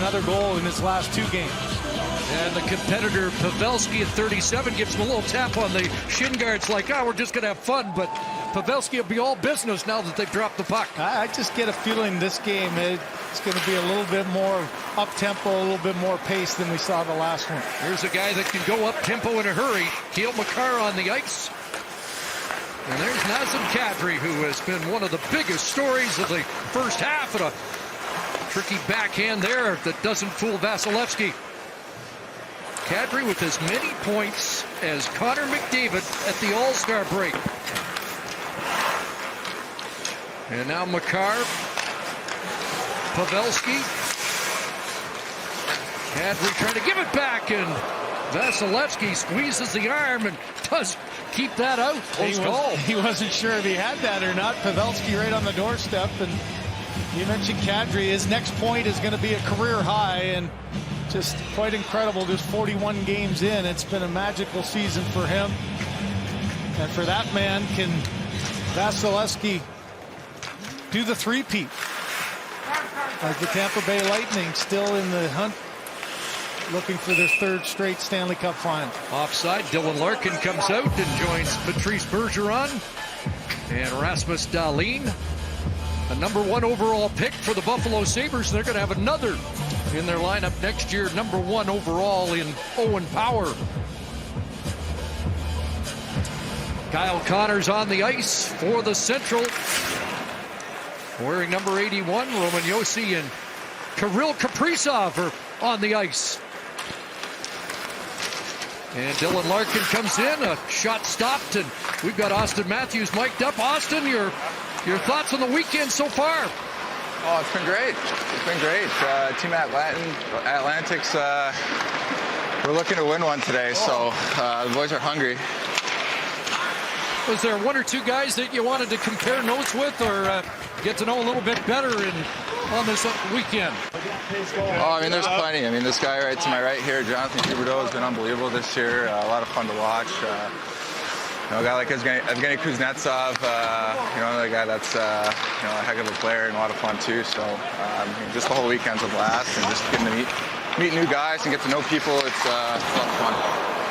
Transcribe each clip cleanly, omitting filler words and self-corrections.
another goal in his last 2 games. And the competitor Pavelski at 37 gives him a little tap on the shin guards like, we're just going to have fun. But Pavelski will be all business now that they've dropped the puck. I just get a feeling this game it's going to be a little bit more up-tempo, a little bit more pace than we saw the last one. Here's a guy that can go up-tempo in a hurry. Keel McCarr on the ice. And there's Nazem Kadri, who has been one of the biggest stories of the first half. And a tricky backhand there that doesn't fool Vasilevsky. Kadri with as many points as Connor McDavid at the All-Star break. And now McCarr, Pavelski. Kadri trying to give it back, and Vasilevsky squeezes the arm and does keep that out. He wasn't sure if he had that or not. Pavelski right on the doorstep, and you mentioned Kadri. His next point is going to be a career high, and just quite incredible. Just 41 games in. It's been a magical season for him. And for that man, can Vasilevsky do the three-peat? As the Tampa Bay Lightning still in the hunt, looking for their 3rd straight Stanley Cup final. Offside, Dylan Larkin comes out and joins Patrice Bergeron and Rasmus Dahlin. A #1 overall pick for the Buffalo Sabres. They're going to have another in their lineup next year, #1 overall in Owen Power. Kyle Connor's on the ice for the Central. Wearing number 81, Roman Yossi and Kirill Kaprizov are on the ice. And Dylan Larkin comes in, a shot stopped, and we've got Austin Matthews mic'd up. Austin, your thoughts on the weekend so far? Oh, it's been great. It's been great. Team Atlantic's, we're looking to win one today, so the boys are hungry. Was there 1 or 2 guys that you wanted to compare notes with or get to know a little bit better on this weekend? Oh, I mean, there's plenty. I mean, this guy right to my right here, Jonathan Huberdeau, has been unbelievable this year. A lot of fun to watch. A guy like Evgeny Kuznetsov, another guy that's a heck of a player and a lot of fun too. So just the whole weekend's a blast, and just getting to meet new guys and get to know people. It's a lot of fun.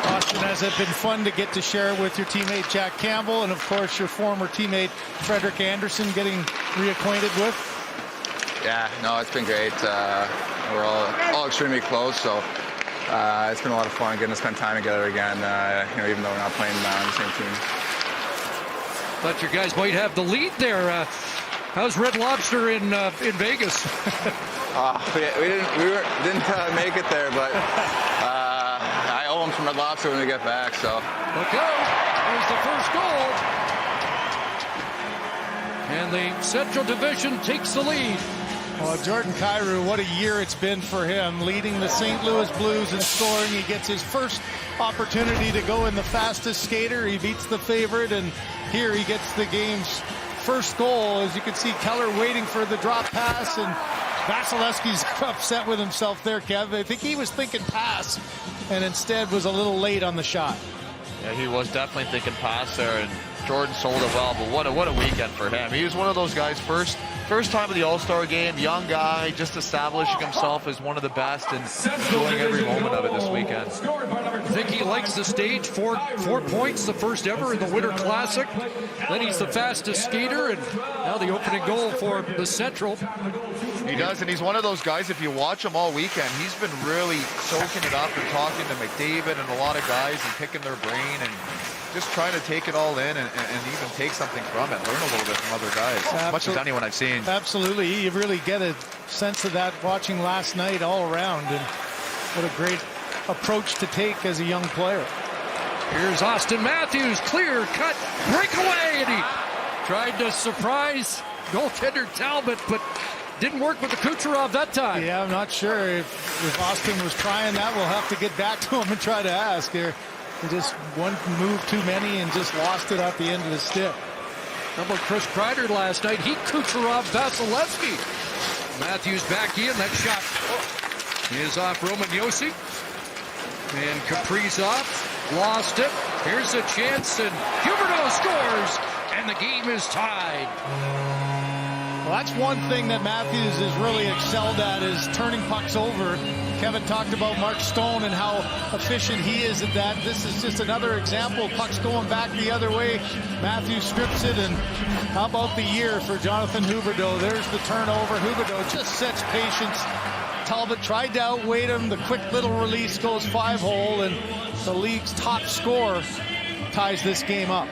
Austin, has it been fun to get to share with your teammate Jack Campbell and of course your former teammate Frederik Andersen getting reacquainted with? Yeah, no, it's been great. We're all extremely close, so it's been a lot of fun getting to spend time together again, even though we're not playing on the same team. Thought your guys might have the lead there. How's Red Lobster in Vegas? We didn't make it there, but I owe them some Red Lobster when we get back. So look out! There's the first goal, and the Central Division takes the lead. Well, Jordan Kyrou, what a year it's been for him, leading the St. Louis Blues in scoring. He gets his first opportunity to go in the fastest skater. He beats the favorite, and here he gets the game's first goal. As you can see, Keller waiting for the drop pass, and Vasilevsky's upset with himself there, Kev. I think he was thinking pass, and instead was a little late on the shot. Yeah, he was definitely thinking pass there, and Jordan sold it well, but what a weekend for him. He was one of those guys, first time at the All-Star game, young guy, just establishing himself as one of the best and enjoying every moment of it this weekend. I think he likes the stage. Four points, the first ever in the Winter Classic. Then he's the fastest skater, and now the opening goal for the Central. He does, and he's one of those guys, if you watch him all weekend, he's been really soaking it up and talking to McDavid and a lot of guys and picking their brain and just trying to take it all in and even take something from it, learn a little bit from other guys, as much as anyone I've seen. Absolutely. You really get a sense of that watching last night all around, and what a great approach to take as a young player. Here's Austin Matthews, clear cut, breakaway, and he tried to surprise goaltender Talbot, but didn't work with the Kucherov that time. Yeah, I'm not sure if Austin was trying that. We'll have to get back to him and try to ask here. He just one move too many and just lost it at the end of the stick. How about Chris Kreider last night? He Kucherov Vasilevsky. Matthews back in. That shot is off Roman Yossi. And Kaprizov lost it. Here's a chance, and Huberdeau scores, and the game is tied. Well, that's one thing that Matthews has really excelled at, is turning pucks over. Kevin talked about Mark Stone and how efficient he is at that. This is just another example. Pucks going back the other way. Matthews strips it, and how about the year for Jonathan Huberdeau? There's the turnover. Huberdeau just sets patience. Talbot tried to outweight him. The quick little release goes 5-hole, and the league's top scorer ties this game up.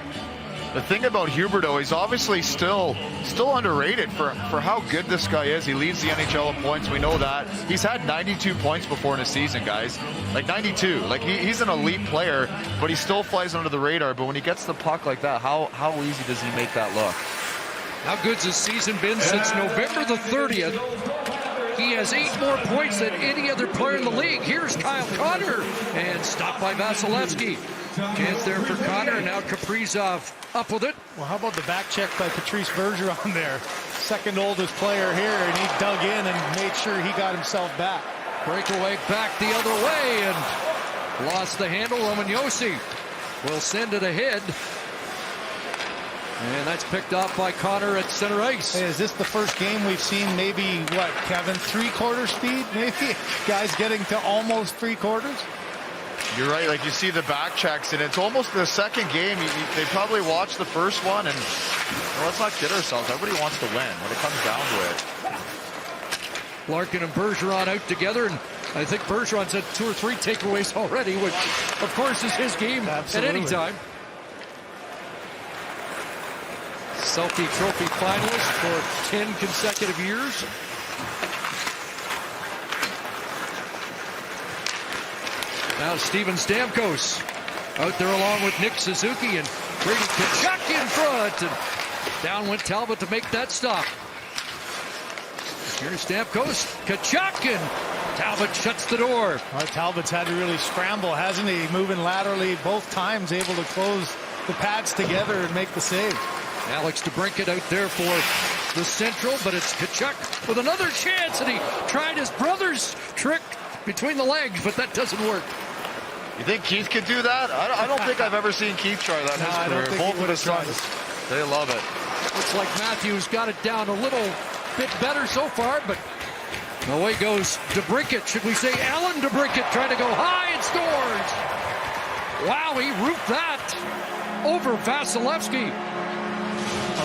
The thing about Huberdeau, he's obviously still underrated for how good this guy is. He leads the NHL in points. We know that. He's had 92 points before in a season, guys. Like 92. Like he's an elite player, but he still flies under the radar. But when he gets the puck like that, how easy does he make that look? How good's his season been since November the 30th? He has 8 more points than any other player in the league. Here's Kyle Connor, and stopped by Vasilevsky. Chance there for Connor, and now Kaprizov up with it. Well, how about the back check by Patrice Bergeron there? Second oldest player here, and he dug in and made sure he got himself back. Breakaway back the other way, and lost the handle. Roman Yossi will send it ahead. And that's picked off by Connor at center ice. Hey, is this the first game we've seen maybe, what, Kevin, 3/4 speed maybe? Guys getting to almost 3/4? You're right. Like, you see the back checks, and it's almost the second game. They probably watched the first one, and let's not kid ourselves. Everybody wants to win when it comes down to it. Larkin and Bergeron out together, and I think Bergeron's had 2 or 3 takeaways already, which, of course, is his game at any time. Selke Trophy finalist for 10 consecutive years. Now Steven Stamkos out there along with Nick Suzuki, and Brady Tkachuk in front, and down went Talbot to make that stop. Here's Stamkos, Tkachuk, and Talbot shuts the door. Well, Talbot's had to really scramble, hasn't he? Moving laterally both times, able to close the pads together and make the save. Alex DeBrincat out there for the Central, but it's Tkachuk with another chance, and he tried his brother's trick between the legs, but that doesn't work. You think Keith could do that? I don't think I've ever seen Keith try that in his career. Both of his sons, they love it. Looks like Matthews got it down a little bit better so far, but away goes DeBrincat. Should we say Alan DeBrincat trying to go high and scores? Wow, he roofed that over Vasilevsky.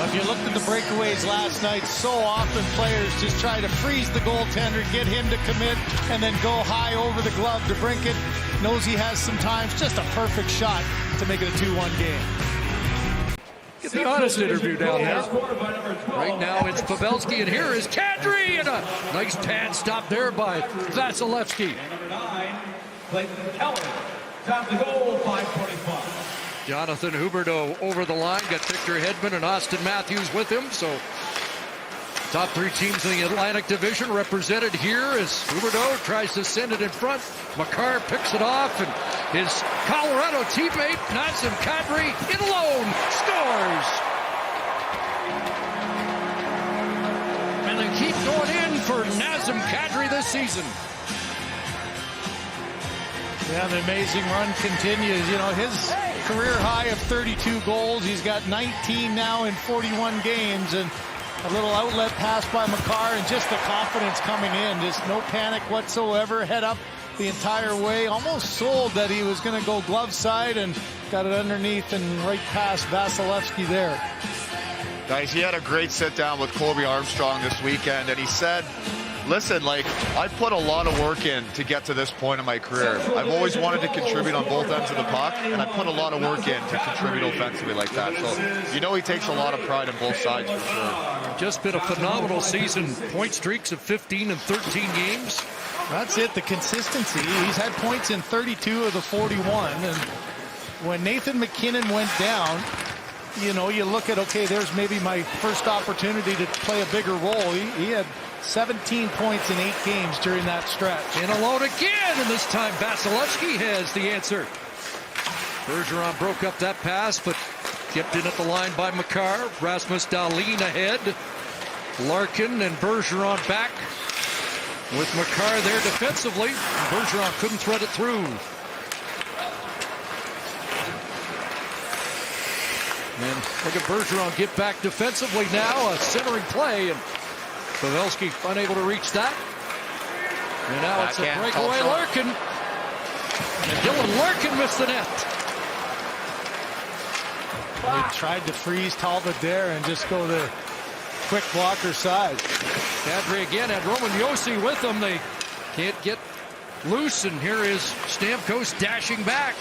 If you looked at the breakaways last night, so often players just try to freeze the goaltender, get him to commit, and then go high over the glove. DeBrincat knows he has some time. Just a perfect shot to make it a 2-1 game. Get the honest interview down there. Right now it's Pavelski, and here is Kadri, and a nice pad stop there by Vasilevsky. Number 9, Clayton Keller. Time to go, 5:25. Jonathan Huberdeau over the line, got Victor Hedman and Austin Matthews with him, so top 3 teams in the Atlantic Division represented here as Huberdeau tries to send it in front. Makar picks it off, and his Colorado teammate, Nazem Kadri, in alone, scores! And they keep going in for Nazem Kadri this season. Yeah, the amazing run continues. You know, his career high of 32 goals. He's got 19 now in 41 games, and a little outlet pass by Makar, and just the confidence coming in. Just no panic whatsoever. Head up the entire way. Almost sold that he was going to go glove side, and got it underneath and right past Vasilevsky there. Guys, he had a great sit down with Colby Armstrong this weekend, and he said, listen, like, I put a lot of work in to get to this point in my career. I've always wanted to contribute on both ends of the puck, and I put a lot of work in to contribute offensively like that. So, you know, he takes a lot of pride in both sides for sure. Just been a phenomenal season. Point streaks of 15 and 13 games. That's it, the consistency. He's had points in 32 of the 41, and when Nathan McKinnon went down, you know, you look at, okay, there's maybe my first opportunity to play a bigger role. He had 17 points in 8 games during that stretch. And alone again, and this time Vasilevsky has the answer. Bergeron broke up that pass, but kept in at the line by Makar. Rasmus Dahlin ahead. Larkin and Bergeron back with Makar there defensively. Bergeron couldn't thread it through. And look at Bergeron get back defensively now. A centering play, and Pavelski unable to reach that. And now it's a Backhand, breakaway tall shot. Larkin. And Dylan Larkin missed the net. They tried to freeze Talbot there and just go the quick blocker side. Kadri again had Roman Yossi with them. They can't get loose, and here is Stamkos dashing back.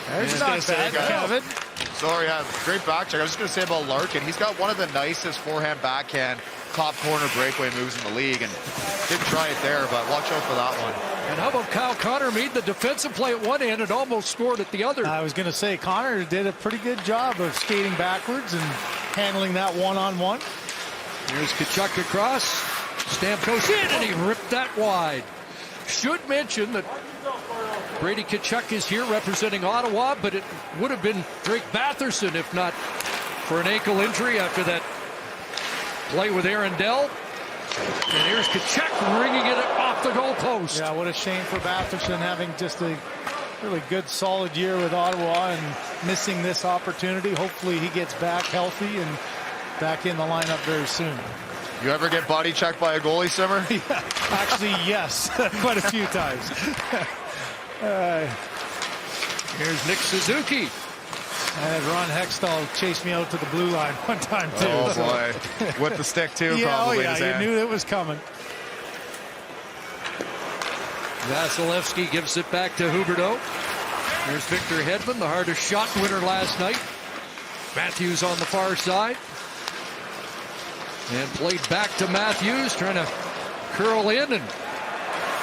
There's gonna not say, bad, guys. Kevin. Sorry, great back check. I was just going to say about Larkin. He's got one of the nicest forehand backhand top corner breakaway moves in the league, and did try it there, but watch out for that one. And how about Kyle Connor made the defensive play at one end and almost scored at the other. I was going to say Connor did a pretty good job of skating backwards and handling that one-on-one. Here's Tkachuk across. Stamkos in, and he ripped that wide. Should mention that Brady Tkachuk is here representing Ottawa, but it would have been Drake Batherson if not for an ankle injury after that play with Aaron Dell. And here's Tkachuk ringing it off the goalpost. Yeah, what a shame for Batherson having just a really good, solid year with Ottawa and missing this opportunity. Hopefully he gets back healthy and back in the lineup very soon. You ever get body checked by a goalie, Simmer? Yeah, actually, yes, quite a few times. Here's Nick Suzuki. I had Ron Hextall chase me out to the blue line one time, too. Oh, so. boy. With the stick, too, Yeah, probably. oh, in his yeah, hand. you knew it was coming. Vasilevsky gives it back to Huberdeau. There's Victor Hedman, the hardest shot winner last night. Matthews on the far side. And played back to Matthews, trying to curl in. And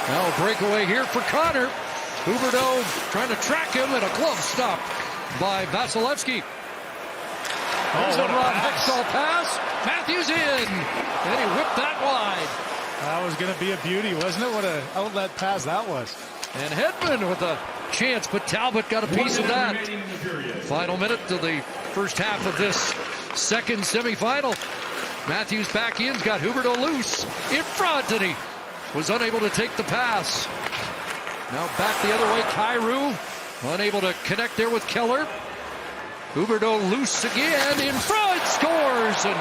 now a breakaway here for Connor. Huberdeau trying to track him, and a glove stop by Vasilevsky. There's a Ron Hextall pass. Matthews in. And he whipped that wide. That was going to be a beauty, wasn't it? What an outlet pass that was. And Hedman with a chance, but Talbot got a piece of that. Final minute to the first half of this second semifinal. Matthews back in's got Huberdeau loose in front, and he was unable to take the pass. Now back the other way, Kyrou unable to connect there with Keller. Huberdeau loose again in front, scores, and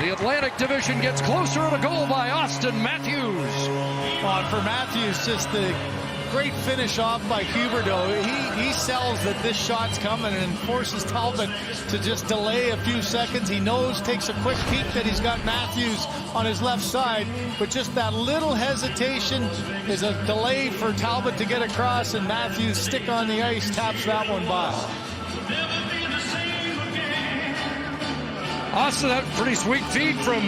the Atlantic Division gets closer to a goal by Austin Matthews. On for Matthews, just the great finish off by Huberdeau. He sells that this shot's coming and forces Talbot to just delay a few seconds. He knows, takes a quick peek that he's got Matthews on his left side, but just that little hesitation is a delay for Talbot to get across, and Matthews stick on the ice, taps that one by. Austin, that pretty sweet feed from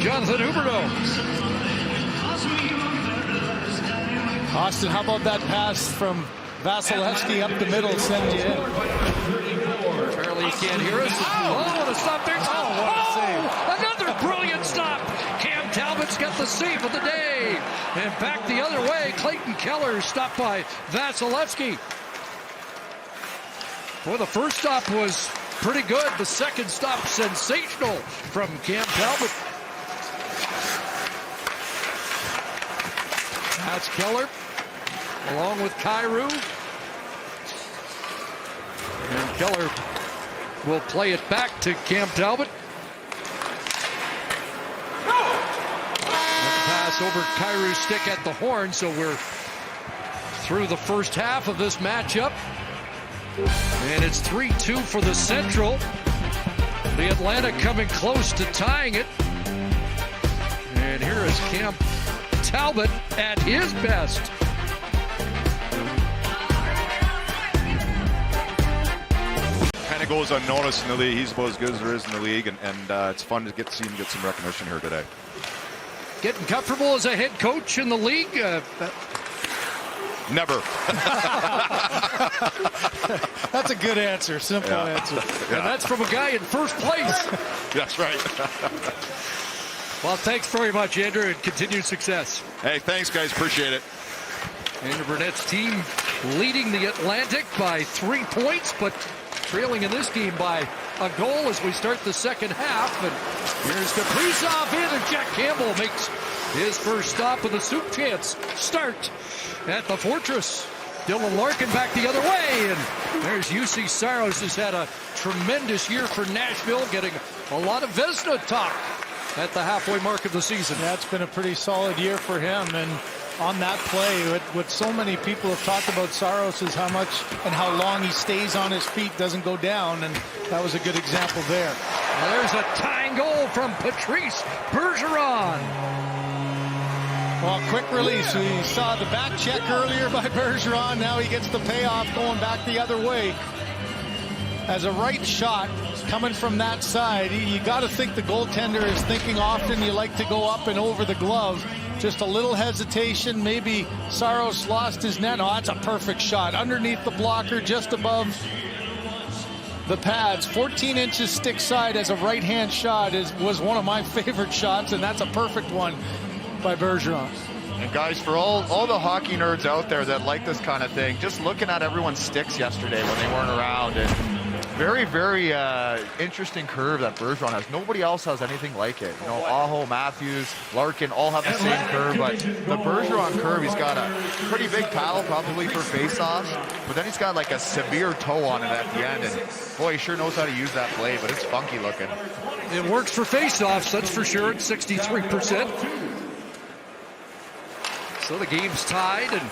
Jonathan Huberdeau. Austin, how about that pass from Vasilevsky up the middle, send you in. Apparently he can't hear us. Oh, what a stop there. Oh, another brilliant stop. Cam Talbot's got the save of the day. And back the other way, Clayton Keller stopped by Vasilevsky. Well, the first stop was pretty good. The second stop, sensational from Cam Talbot. That's Keller, along with Kyrou. And Keller will play it back to Cam Talbot. Pass over Kyrou's stick at the horn, so we're through the first half of this matchup. And it's 3-2 for the Central. The Atlantic coming close to tying it. And here is Cam Talbot at his best. Kind of goes unnoticed in the league. He's about as good as there is in the league, and it's fun to see him get some recognition here today. Getting comfortable as a head coach in the league? Never. That's a good answer, simple answer. Yeah. And that's from a guy in first place. That's right. Well, thanks very much, Andrew, and continued success. Hey, thanks, guys. Appreciate it. Andrew Burnett's team leading the Atlantic by 3 points, but trailing in this game by a goal as we start the second half. And here's Kaprizov in, and Jack Campbell makes his first stop with a soup chance start at the Fortress. Dylan Larkin back the other way, and there's Yossi Saros, who's had a tremendous year for Nashville, getting A lot of Vezina talk at the halfway mark of the season. Yeah, it's been a pretty solid year for him. And on that play, what so many people have talked about Saros is how much and how long he stays on his feet, doesn't go down. And that was a good example there. There's a tying goal from Patrice Bergeron. Well, quick release. We saw the back check earlier by Bergeron. Now he gets the payoff going back the other way. As a right shot coming from that side, you got to think the goaltender is thinking often you like to go up and over the glove. Just a little hesitation. Maybe Saros lost his net. Oh, that's a perfect shot. Underneath the blocker, just above the pads. 14 inches stick side as a right-hand shot was one of my favorite shots, and that's a perfect one by Bergeron. And guys, for all the hockey nerds out there that like this kind of thing, just looking at everyone's sticks yesterday when they weren't around, and very, very interesting curve that Bergeron has. Nobody else has anything like it. You know, Aho, Matthews, Larkin all have the same curve, but the Bergeron curve, he's got a pretty big paddle probably for face-offs, but then he's got like a severe toe on it at the end, and boy, he sure knows how to use that play, but it's funky looking. It works for face-offs, that's for sure, at 63%. So the game's tied, and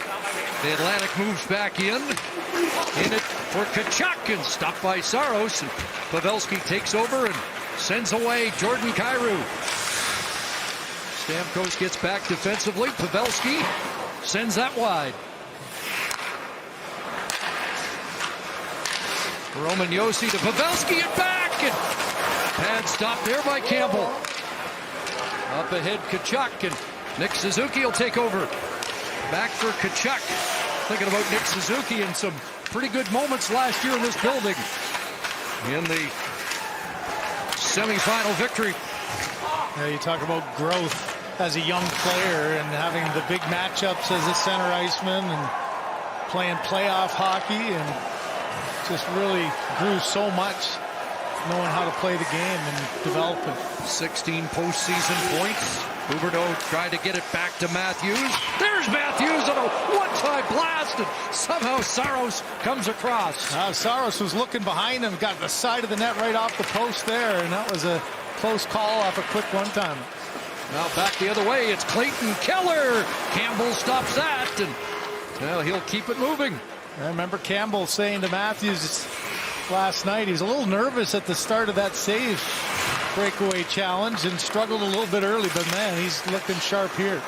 the Atlantic moves back in it for Tkachuk, and stopped by Saros, and Pavelski takes over and sends away Jordan Kyrou. Stamkos gets back defensively. Pavelski sends that wide. Roman Yossi to Pavelski and back, and pad stop there by Campbell. Up ahead Tkachuk, and Nick Suzuki will take over. Back for Tkachuk. Thinking about Nick Suzuki and some pretty good moments last year in this building in the semifinal victory. Yeah, you talk about growth as a young player and having the big matchups as a center iceman and playing playoff hockey, and just really grew so much knowing how to play the game and develop it. 16 postseason points. Huberdeau tried to get it back to Matthews. There's Matthews on a one-time blast, and somehow Saros comes across. Saros was looking behind him, got the side of the net right off the post there, and that was a close call off a quick one-time. Now back the other way, it's Clayton Keller. Campbell stops that, and well, he'll keep it moving. I remember Campbell saying to Matthews last night, he's a little nervous at the start of that save breakaway challenge and struggled a little bit early, but man, he's looking sharp here.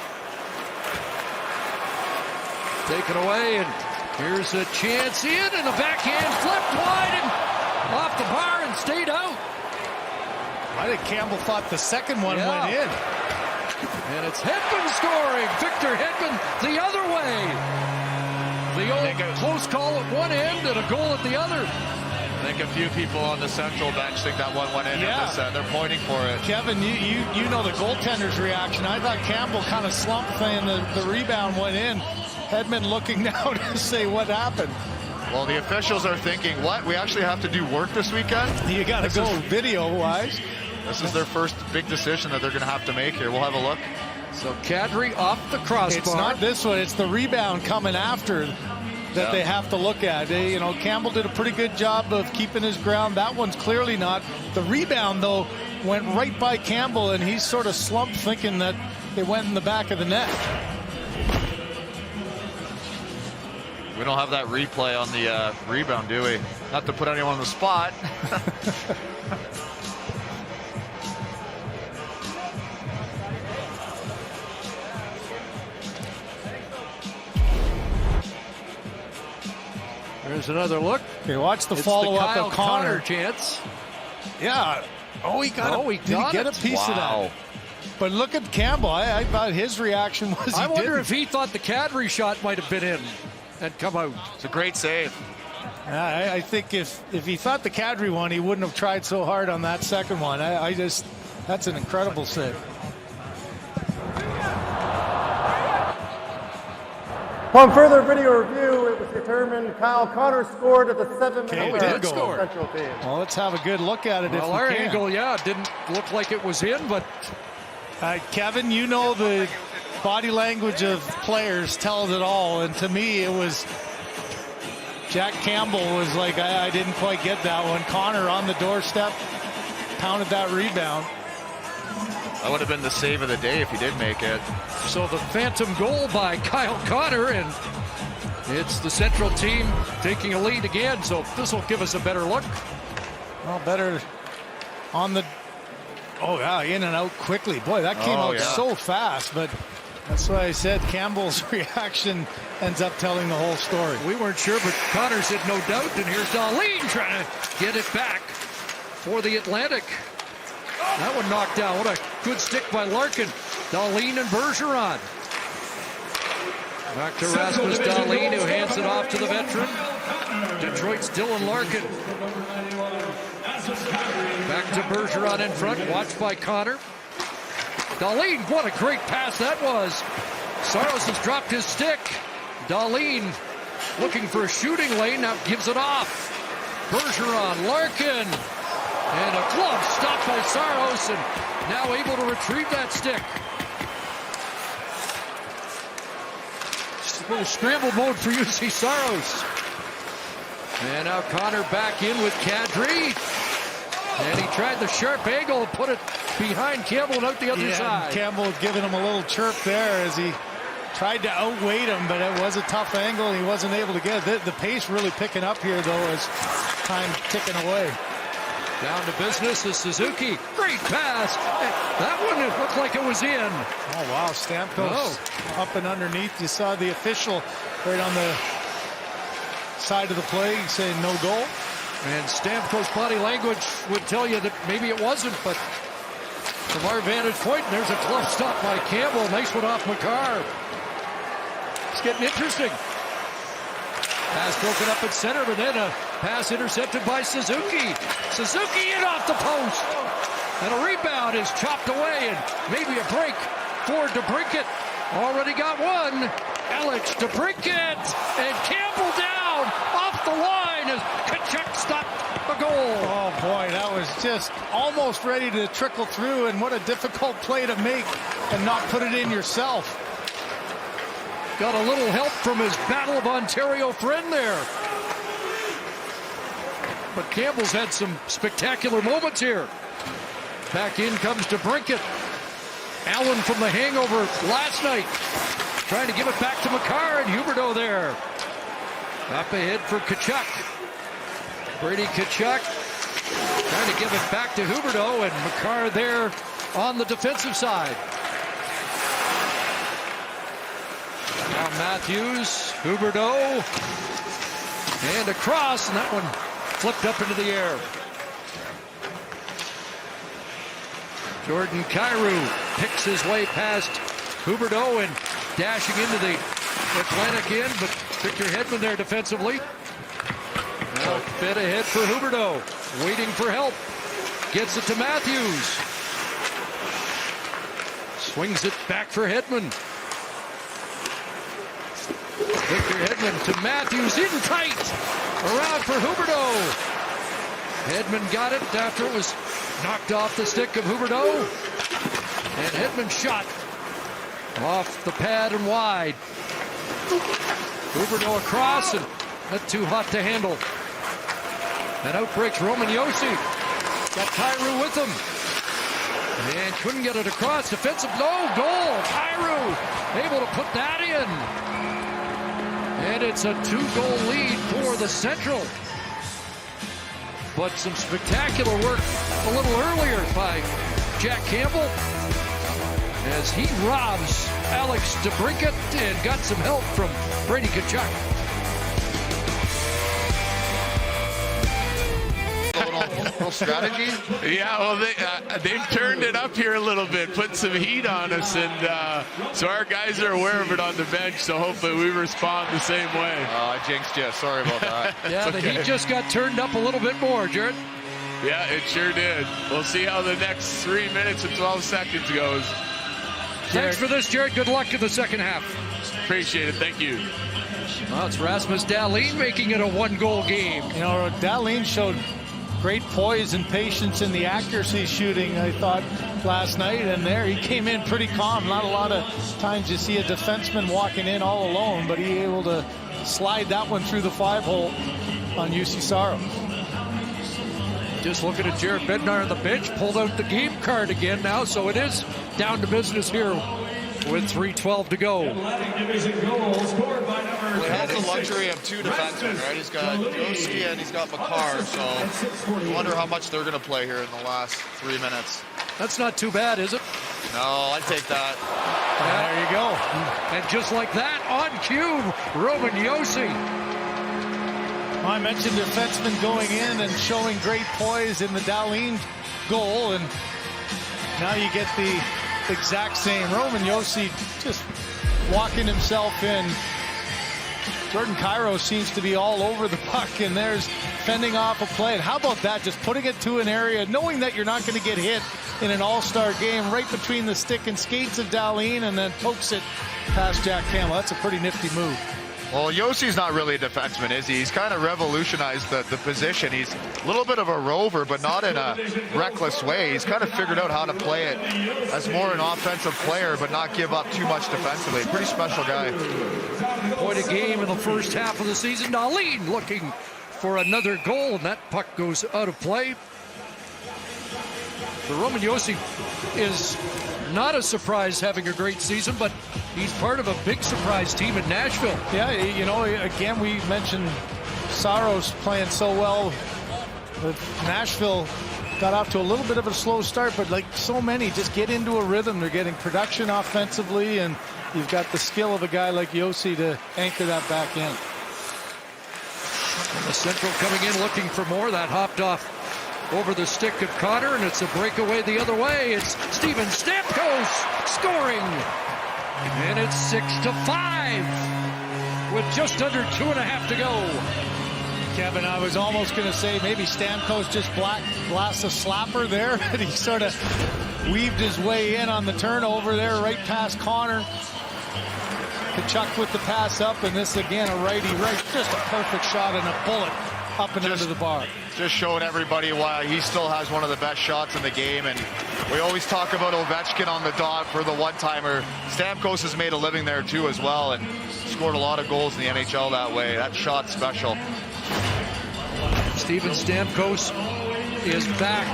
Taken away, and here's a chance in, and a backhand flipped wide and off the bar and stayed out. I think Campbell thought the second one went in. And it's Hedman scoring. Victor Hedman the other way. The old close call at one end and a goal at the other. I think a few people on the central bench think that one went in. Yeah. They're pointing for it. Kevin, you know the goaltender's reaction. I thought Campbell kind of slumped saying the rebound went in. Hedman looking now to say what happened. Well, the officials are thinking, what? We actually have to do work this weekend? You got to go video-wise. This is their first big decision that they're going to have to make here. We'll have a look. So Kadri off the crossbar. It's not this one. It's the rebound coming after that they have to look at. You know, Campbell did a pretty good job of keeping his ground. That one's clearly not. The rebound, though, went right by Campbell, and he's sort of slumped thinking that it went in the back of the net. We don't have that replay on the rebound, do we? Not to put anyone on the spot. There's another look. Okay, watch the follow-up of Connor. Chance. Yeah. Oh, he got he did he get a piece of that? But look at Campbell. I thought his reaction was I wonder if he thought the Kadri shot might have been in and come out. It's a great save. I think if he thought the Kadri one, he wouldn't have tried so hard on that second one. That's an incredible save. Upon further video review, it was determined Kyle Connor scored at the 7-minute Okay, did score. Central team. Well, let's have a good look at it. Well, if we our can. angle, didn't look like it was in, but Kevin, you know the body language of players tells it all, and to me, it was Jack Campbell was like, I didn't quite get that one. Connor on the doorstep, pounded that rebound. That would have been the save of the day if he did make it. So the phantom goal by Kyle Connor, and it's the Central team taking a lead again. So this will give us a better look. Well, better on the, oh yeah, in and out quickly. Boy, that came out so fast, but that's why I said Campbell's reaction ends up telling the whole story. We weren't sure, but Connor said no doubt, and here's Dahlin trying to get it back for the Atlantic. That one knocked down. What a good stick by Larkin. Dahlin and Bergeron. Back to Rasmus Dahlin, who hands it off to the veteran. Detroit's Dylan Larkin. Back to Bergeron in front, watched by Connor. Dahlin, what a great pass that was. Saros has dropped his stick. Dahlin looking for a shooting lane, now gives it off. Bergeron, Larkin. And a glove stopped by Saros, and now able to retrieve that stick. Just a little scramble mode for Yossi Saros. And now Connor back in with Kadri. And he tried the sharp angle and put it behind Campbell and out the other side. Campbell giving him a little chirp there as he tried to outweight him, but it was a tough angle and he wasn't able to get it. The pace really picking up here, though, as time ticking away. Down to business is Suzuki. Great pass. That one, it looked like it was in. Oh, wow. Stamkos up and underneath. You saw the official right on the side of the play saying no goal. And Stamkos' body language would tell you that maybe it wasn't, but from our vantage point, there's a close stop by Campbell. Nice one off Makar. It's getting interesting. Pass broken up at center, but then a pass intercepted by Suzuki. Suzuki in off the post. And a rebound is chopped away, and maybe a break for DeBrincat. Already got one. Alex DeBrincat, and Campbell down off the line as Kachuk stopped the goal. Oh boy, that was just almost ready to trickle through, and what a difficult play to make and not put it in yourself. Got a little help from his Battle of Ontario friend there. But Campbell's had some spectacular moments here. Back in comes DeBrincat. Allen from the hangover last night. Trying to give it back to Makar, and Huberdeau there. Up ahead for Kachuk. Brady Kachuk trying to give it back to Huberdeau, and Makar there on the defensive side. Now Matthews, Huberdeau, and across, and that one flipped up into the air. Jordan Kyrou picks his way past Huberdeau and dashing into the Atlantic end, but Victor Hedman there defensively. Now a bit ahead for Huberdeau, waiting for help. Gets it to Matthews. Swings it back for Hedman. Victor Hedman to Matthews, in tight. Around for Huberdeau. Hedman got it after it was knocked off the stick of Huberdeau. And Hedman shot off the pad and wide. Huberdeau across, and not too hot to handle. And out breaks Roman Yossi. Got Kyrou with him. And couldn't get it across. Defensive, no goal. Kyrou able to put that in. And it's a 2-goal lead for the Central. But some spectacular work a little earlier by Jack Campbell as he robs Alex DeBrincat and got some help from Brady Kachuk. Little strategy? Yeah, well, they've turned it up here a little bit, put some heat on us, and so our guys are aware of it on the bench, so hopefully we respond the same way. I jinxed you. Sorry about that. Yeah, the heat just got turned up a little bit more, Jared. Yeah, it sure did. We'll see how the next 3 minutes and 12 seconds goes. Thanks for this, Jared. Good luck in the second half. Appreciate it. Thank you. Well, it's Rasmus Dahlin making it a 1-goal game. You know, Dahlin showed great poise and patience in the accuracy shooting, I thought, last night. And there, he came in pretty calm. Not a lot of times you see a defenseman walking in all alone, but he able to slide that one through the 5-hole on Yossi Saros. Just looking at Jared Bednar on the bench, pulled out the game card again now, so it is down to business here with 3:12 to go. Well, he has the luxury of two defensemen, right? He's got Yossi and he's got Makar, so I wonder how much they're going to play here in the last 3 minutes. That's not too bad, is it? No, I'd take that. There you go. And just like that, on cue, Roman Yossi. I mentioned defensemen going in and showing great poise in the Dahlin goal, and now you get the exact same. Roman Yossi just walking himself in. Jordan Cairo seems to be all over the puck, and there's fending off a play. And how about that? Just putting it to an area, knowing that you're not going to get hit in an all-star game, right between the stick and skates of Dahlin, and then pokes it past Jack Campbell. That's a pretty nifty move. Well, Yossi's not really a defenseman, is he? He's kind of revolutionized the position. He's a little bit of a rover, but not in a reckless way. He's kind of figured out how to play it as more an offensive player, but not give up too much defensively. Pretty special guy. Point a game in the first half of the season. Dahlin looking for another goal, and that puck goes out of play. The Roman Yossi is not a surprise having a great season, but he's part of a big surprise team in Nashville. Yeah, you know, again, we mentioned Saros playing so well. But Nashville got off to a little bit of a slow start, but like so many, just get into a rhythm. They're getting production offensively, and you've got the skill of a guy like Yossi to anchor that back in. And the Central coming in looking for more. That hopped off over the stick of Connor, and it's a breakaway the other way. It's Steven Stamkos scoring. And it's 6-5 with just under 2.5 to go. Kevin, I was almost going to say maybe Stamkos just blasts a slapper there, but he sort of weaved his way in on the turnover there, right past Connor. Kachuk with the pass up, and this again a righty right. Just a perfect shot and a bullet up and under the bar. Just showing everybody why he still has one of the best shots in the game. And we always talk about Ovechkin on the dot for the one-timer. Stamkos has made a living there too as well, and scored a lot of goals in the NHL that way. That shot's special. Steven Stamkos is back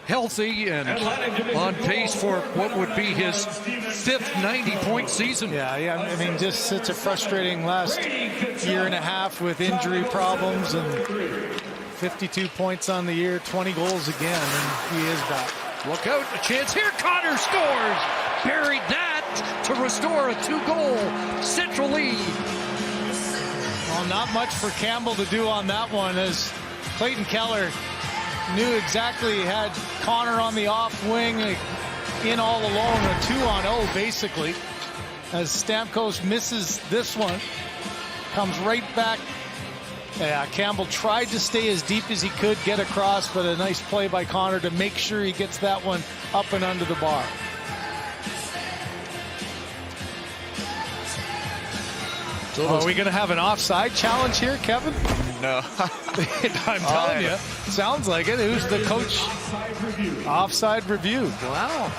healthy and on pace for what would be his 5th 90-point season. Yeah, I mean, just such a frustrating last year and a half with injury problems, and 52 points on the year, 20 goals again, and he is back. Look out, a chance here. Connor scores. Buried that to restore a 2-goal Central lead. Well, not much for Campbell to do on that one, as Clayton Keller knew exactly he had Connor on the off wing, in all alone, a 2-on-0 basically, as Stamkos misses this one, comes right back. Yeah, Campbell tried to stay as deep as he could, get across, but a nice play by Connor to make sure he gets that one up and under the bar. So are we going to have an offside challenge here, Kevin? No. I'm telling you, sounds like it. Who's the coach? Offside review. Wow.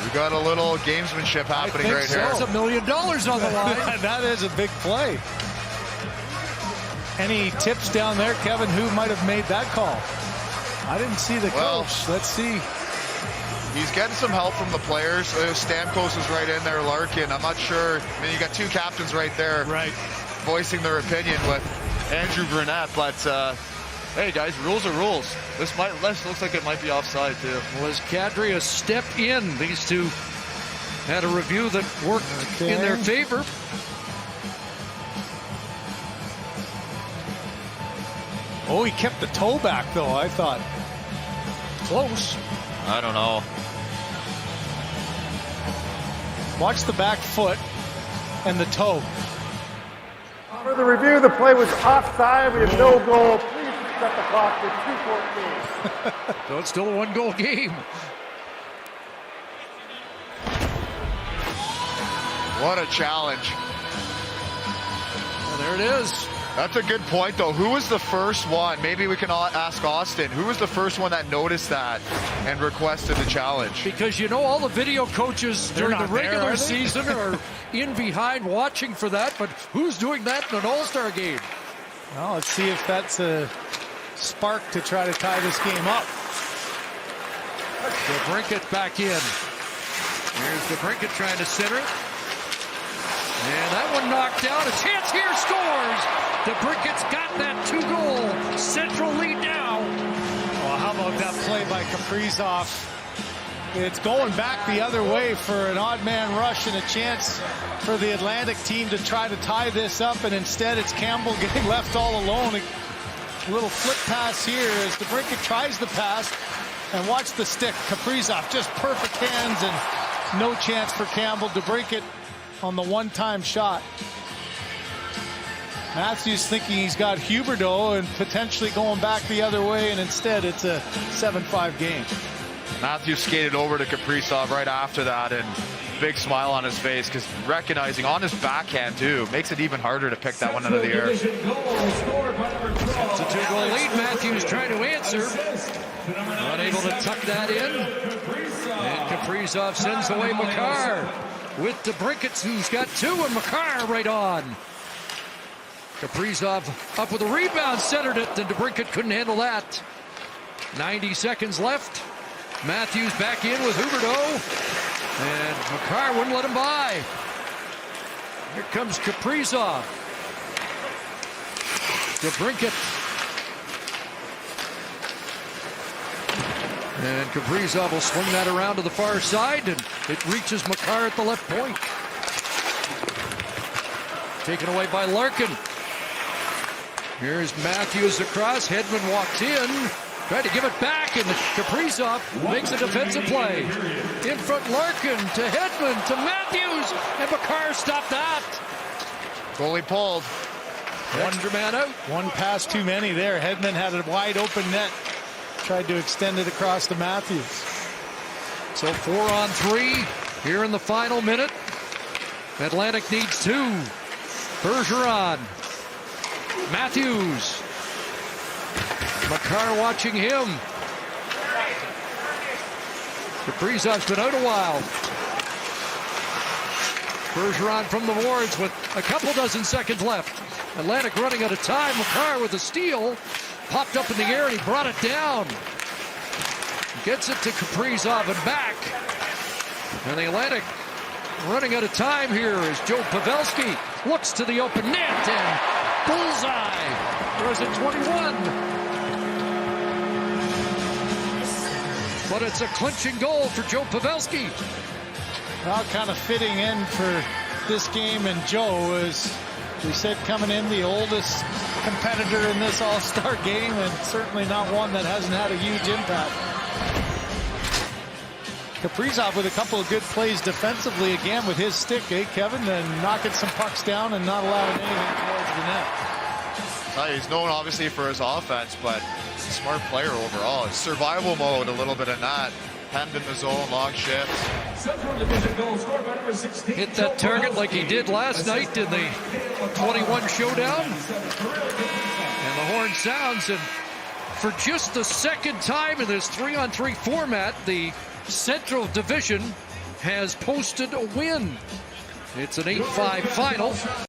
We got a little gamesmanship happening right here. There's $1 million on the line. That is a big play. Any tips down there, Kevin, who might have made that call? I didn't see the coach. Let's see. He's getting some help from the players. Stamkos is right in there, Larkin. I'm not sure. I mean, you got two captains right there, voicing their opinion with Andrew Brunette. But hey, guys, rules are rules. This looks like it might be offside too. Was Kadri a step in? These two had a review that worked in their favor. Oh, he kept the toe back, though, I thought. Close. I don't know. Watch the back foot and the toe. For the review, the play was offside. We have no goal. Please set the clock for 2:14. So it's still a 1-goal game. What a challenge. Well, there it is. That's a good point, though. Who was the first one? Maybe we can ask Austin. Who was the first one that noticed that and requested the challenge? Because you know all the video coaches during the regular season are in behind watching for that, but who's doing that in an all-star game? Well, let's see if that's a spark to try to tie this game up. DeBrincat back in. Here's DeBrincat trying to center it. And that one knocked out. A chance here, scores! DeBrincat's got that 2-goal Central lead now. Well, how about that play by Kaprizov? It's going back the other way for an odd man rush and a chance for the Atlantic team to try to tie this up, and instead it's Campbell getting left all alone. A little flip pass here as DeBrincat tries the pass, and watch the stick. Kaprizov, just perfect hands and no chance for Campbell. DeBrincat on the one-time shot. Matthews thinking he's got Huberdeau and potentially going back the other way, and instead it's a 7-5 game. Matthews skated over to Kaprizov right after that, and big smile on his face because recognizing on his backhand too makes it even harder to pick that one out of the air. It's a 2-goal lead. Matthews trying to answer. Unable to tuck that in. And Kaprizov sends away Makar with DeBrincat, who's got 2, and Makar right on. Kaprizov up with a rebound, centered it, and DeBrincat couldn't handle that. 90 seconds left. Matthews back in with Huberdeau, and Makar wouldn't let him by. Here comes Kaprizov. DeBrincat. And Kaprizov will swing that around to the far side, and it reaches Makar at the left point. Taken away by Larkin. Here's Matthews across. Hedman walks in. Tried to give it back, and Kaprizov makes a defensive play. In front, Larkin to Hedman to Matthews, and Makar stopped that. Goalie pulled. Extra man out. One pass too many there. Hedman had a wide open net. Tried to extend it across to Matthews. So 4-on-3 here in the final minute. Atlantic needs 2. Bergeron. Matthews. Makar watching him. Kaprizov's been out a while. Bergeron from the boards with a couple dozen seconds left. Atlantic running out of time. Makar with a steal. Popped up in the air and he brought it down. Gets it to Kaprizov and back. And the Atlantic running out of time here as Joe Pavelski looks to the open net and bullseye. Or is it 21? But it's a clinching goal for Joe Pavelski. Well, kind of fitting in for this game, and Joe is, we said, coming in the oldest competitor in this all-star game, and certainly not one that hasn't had a huge impact. Kaprizov with a couple of good plays defensively again with his stick, Kevin, and knocking some pucks down and not allowing anything towards the net. He's known obviously for his offense, but he's a smart player overall. It's survival mode, a little bit of that. Hemmed in the zone, long shifts. Hit that target like he did last night in the 21 showdown. And the horn sounds, and for just the second time in this 3-on-3 format, the Central Division has posted a win. It's an 8-5 final.